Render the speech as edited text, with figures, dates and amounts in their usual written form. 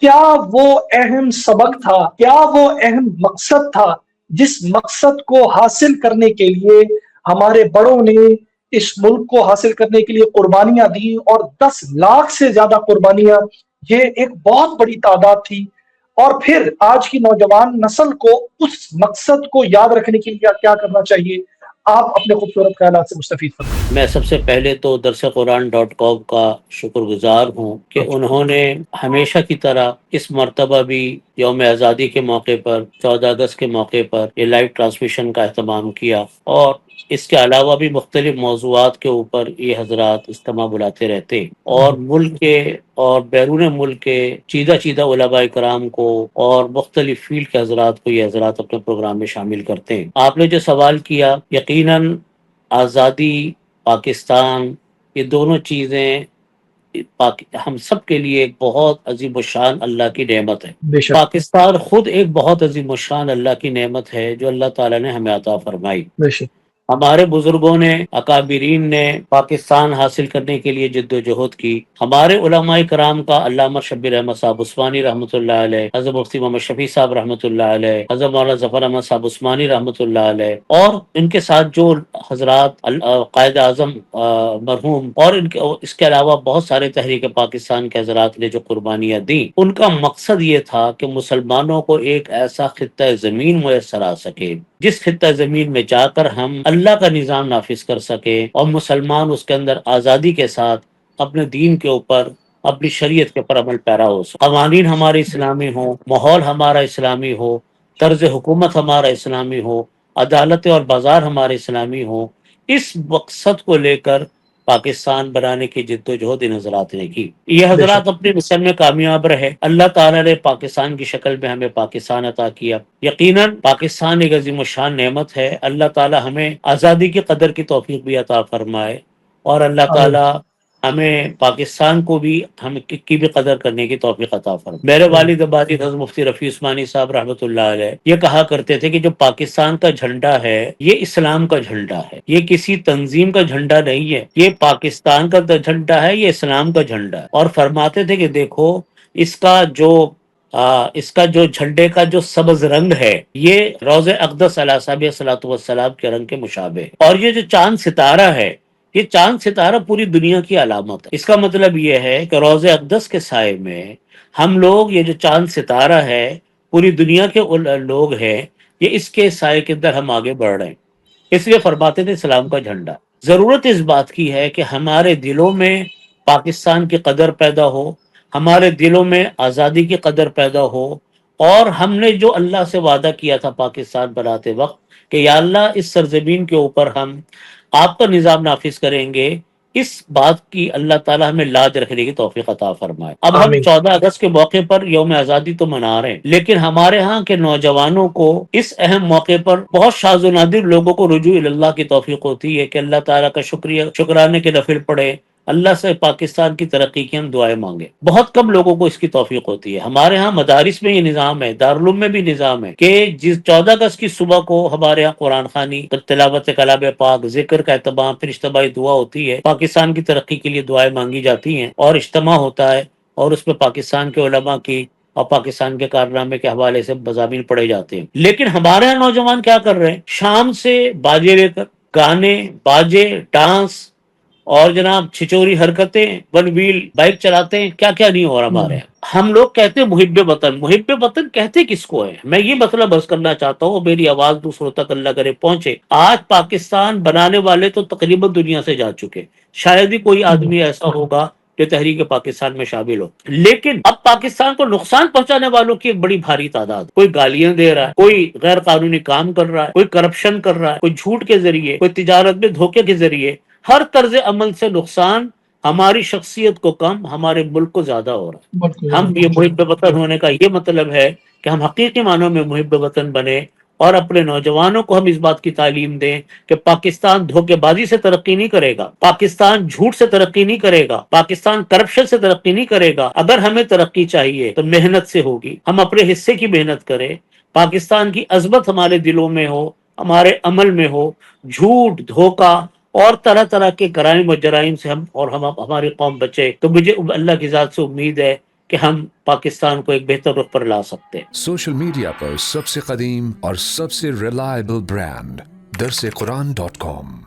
کیا وہ اہم سبق تھا، کیا وہ اہم مقصد تھا جس مقصد کو حاصل کرنے کے لیے ہمارے بڑوں نے اس ملک کو حاصل کرنے کے لیے قربانیاں دی، اور 10 لاکھ سے زیادہ قربانیاں، یہ ایک بہت بڑی تعداد تھی۔ اور پھر آج کی نوجوان نسل کو اس مقصد کو یاد رکھنے کے لیے کیا کرنا چاہیے؟ آپ اپنے خوبصورت خیالات سے مستفید فرمائیں۔ میں سب سے پہلے تو درسقرآن.com کا شکر گزار ہوں کہ انہوں نے ہمیشہ کی طرح اس مرتبہ بھی یوم آزادی کے موقع پر 14 اگست کے موقع پر یہ لائیو ٹرانسمیشن کا اہتمام کیا، اور اس کے علاوہ بھی مختلف موضوعات کے اوپر یہ حضرات اجتماع بلاتے رہتے، اور ملک کے اور بیرون ملک کے چیدہ علماء کرام کو اور مختلف فیلڈ کے حضرات کو یہ حضرات اپنے پروگرام میں شامل کرتے ہیں۔ آپ نے جو سوال کیا، یقیناً آزادی، پاکستان، یہ دونوں چیزیں ہم سب کے لیے ایک بہت عظیم الشان اللہ کی نعمت ہے۔ بے شک، پاکستان خود ایک بہت عظیم الشان اللہ کی نعمت ہے جو اللہ تعالیٰ نے ہمیں عطا فرمائی۔ بے شک، ہمارے بزرگوں نے، اکابرین نے پاکستان حاصل کرنے کے لیے جد و جہد کی۔ ہمارے علماء کرام کا علامہ شبیر احمد صاحب عثمانی رحمۃ اللہ علیہ، حضرت مفتی محمد شفیع صاحب رحمۃ اللہ علیہ، حضرت مولانا ظفر احمد صاحب عثمانی رحمۃ اللہ علیہ، اور ان کے ساتھ جو حضرات قائد اعظم مرحوم، اور اس کے علاوہ بہت سارے تحریک پاکستان کے حضرات نے جو قربانیاں دیں، ان کا مقصد یہ تھا کہ مسلمانوں کو ایک ایسا خطہ زمین میسر آ سکے جس خطہ زمین میں جا کر ہم اللہ کا نظام نافذ کر سکیں، اور مسلمان اس کے اندر آزادی کے ساتھ اپنے دین کے اوپر، اپنی شریعت کے اوپر عمل پیرا ہو سکے، قوانین ہمارے اسلامی ہوں، ماحول ہمارا اسلامی ہو، طرز حکومت ہمارا اسلامی ہو، عدالت اور بازار ہمارے اسلامی ہوں۔ اس مقصد کو لے کر پاکستان بنانے کی جد و جہد ان حضرات نے کی۔ یہ بے شک، حضرات اپنے مشن میں کامیاب رہے، اللہ تعالیٰ نے پاکستان کی شکل میں ہمیں پاکستان عطا کیا۔ یقیناً پاکستان ایک عظیم الشان نعمت ہے، اللہ تعالیٰ ہمیں آزادی کی قدر کی توفیق بھی عطا فرمائے، اور اللہ آمین، تعالیٰ ہمیں پاکستان کو بھی ہم کی بھی قدر کرنے کی توفیق عطا فرمائے۔ میرے آمین، والد والد حضرت مفتی رفیع عثمانی صاحب رحمۃ اللہ علیہ یہ کہا کرتے تھے کہ جو پاکستان کا جھنڈا ہے یہ اسلام کا جھنڈا ہے، یہ کسی تنظیم کا جھنڈا نہیں ہے، یہ پاکستان کا جھنڈا ہے، یہ اسلام کا جھنڈا ہے۔ اور فرماتے تھے کہ دیکھو اس کا جو جھنڈے کا جو سبز رنگ ہے یہ روز اقدس علیہ صلاۃ والسلام کے رنگ کے مشابہ ہے، اور یہ جو چاند ستارہ ہے، یہ چاند ستارہ پوری دنیا کی علامت ہے۔ اس کا مطلب یہ ہے کہ روز اقدس کے سائے میں ہم لوگ، یہ جو چاند ستارہ ہے پوری دنیا کے لوگ ہیں، یہ اس کے سائے کے اندر ہم آگے بڑھ رہے ہیں۔ اس لیے فرماتے تھے اسلام کا جھنڈا۔ ضرورت اس بات کی ہے کہ ہمارے دلوں میں پاکستان کی قدر پیدا ہو، ہمارے دلوں میں آزادی کی قدر پیدا ہو، اور ہم نے جو اللہ سے وعدہ کیا تھا پاکستان بناتے وقت کہ یا اللہ اس سرزمین کے اوپر ہم آپ کا نظام نافذ کریں گے، اس بات کی اللہ تعالیٰ ہمیں لاج رکھنے کی توفیق عطا فرمائے۔ اب ہم آمین، 14 اگست کے موقع پر یوم آزادی تو منا رہے ہیں، لیکن ہمارے ہاں کے نوجوانوں کو اس اہم موقع پر بہت شاذ و نادر لوگوں کو رجوع اللہ کی توفیق ہوتی ہے کہ اللہ تعالیٰ کا شکرانے کے نفل پڑھے، اللہ سے پاکستان کی ترقی کی ہم دعائیں مانگے۔ بہت کم لوگوں کو اس کی توفیق ہوتی ہے۔ ہمارے ہاں مدارس میں یہ نظام ہے، دارالعلوم میں بھی نظام ہے کہ جس 14 اگست کی صبح کو ہمارے ہاں قرآن خوانی، تلاوت کلام پاک، ذکر کا اہتمام، پھر اجتماعی دعا ہوتی ہے، پاکستان کی ترقی کے لیے دعائیں مانگی جاتی ہیں، اور اجتماع ہوتا ہے، اور اس میں پاکستان کے علماء کی اور پاکستان کے کارنامے کے حوالے سے مضامین پڑھے جاتے ہیں۔ لیکن ہمارے یہاں نوجوان کیا کر رہے ہیں؟ شام سے باجے لے کر گانے، باجے، ڈانس، اور جناب چھچوری حرکتیں، ون ویل بائک چلاتے ہیں، کیا کیا نہیں ہو رہا ہمارے یہاں۔ ہم لوگ کہتے ہیں محب وطن، محب وطن کہتے کس کو ہے؟ میں یہ مسئلہ بحث کرنا چاہتا ہوں، میری آواز دوسروں تک اللہ کرے پہنچے۔ آج پاکستان بنانے والے تو تقریباً دنیا سے جا چکے، شاید ہی کوئی آدمی ایسا ہوگا جو تحریک پاکستان میں شامل ہو، لیکن اب پاکستان کو نقصان پہنچانے والوں کی ایک بڑی بھاری تعداد، کوئی گالیاں دے رہا ہے، کوئی غیر قانونی کام کر رہا ہے، کوئی کرپشن کر رہا ہے، کوئی جھوٹ کے ذریعے، کوئی تجارت میں دھوکے کے ذریعے، ہر طرز عمل سے نقصان، ہماری شخصیت کو کم، ہمارے ملک کو زیادہ ہو رہا ہے۔ ہم یہ محب وطن ہونے کا یہ مطلب ہے کہ ہم حقیقی معنوں میں محب وطن بنے، اور اپنے نوجوانوں کو ہم اس بات کی تعلیم دیں کہ پاکستان دھوکے بازی سے ترقی نہیں کرے گا، پاکستان جھوٹ سے ترقی نہیں کرے گا، پاکستان کرپشن سے ترقی نہیں کرے گا۔ اگر ہمیں ترقی چاہیے تو محنت سے ہوگی، ہم اپنے حصے کی محنت کریں، پاکستان کی عظمت ہمارے دلوں میں ہو، ہمارے عمل میں ہو، جھوٹ، دھوکہ اور طرح طرح کے کرائم و جرائم سے ہماری قوم بچے۔ تو مجھے اللہ کی ذات سے امید ہے کہ کہ ہم پاکستان کو ایک بہتر رخ پر لا سکتے ہیں۔ سوشل میڈیا پر سب سے قدیم اور سب سے ریلائبل برانڈ درسقرآن.com